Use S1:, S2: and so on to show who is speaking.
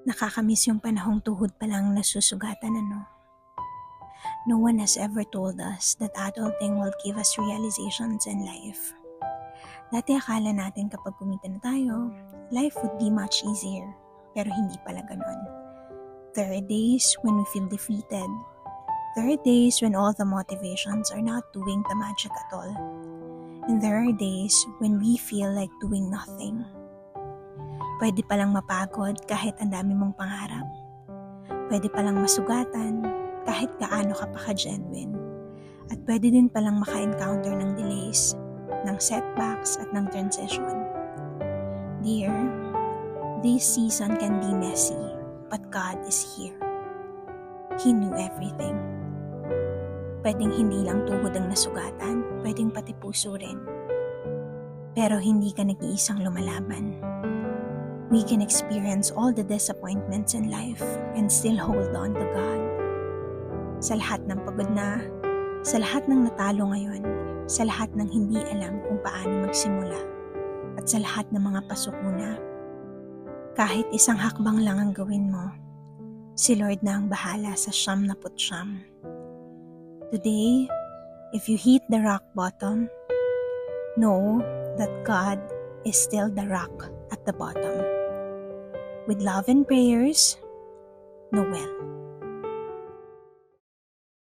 S1: Nakakamiss yung panahong tuhod pa lang nasusugatan, ano? No one has ever told us that adulting will give us realizations in life. Dati akala natin kapag kumita na tayo, life would be much easier. Pero hindi pala ganon. There are days when we feel defeated. There are days when all the motivations are not doing the magic at all. And there are days when we feel like doing nothing. Pwede palang mapagod kahit ang dami mong pangarap. Pwede palang masugatan kahit gaano ka pa ka-genuine. At pwede din palang maka-encounter ng delays, ng setbacks at ng transition. Dear, this season can be messy, but God is here. He knew everything. Pwedeng hindi lang tuhod ang nasugatan, pwedeng pati puso rin. Pero hindi ka nag-iisang lumalaban. We can experience all the disappointments in life and still hold on to God. Sa lahat ng pagod na, sa lahat ng natalo ngayon, sa lahat ng hindi alam kung paano magsimula, at sa lahat ng mga pasuko na, kahit isang hakbang lang ang gawin mo, si Lord na ang bahala sa 99. Today, if you hit the rock bottom, know that God is still the rock at the bottom. With love and prayers, Noel.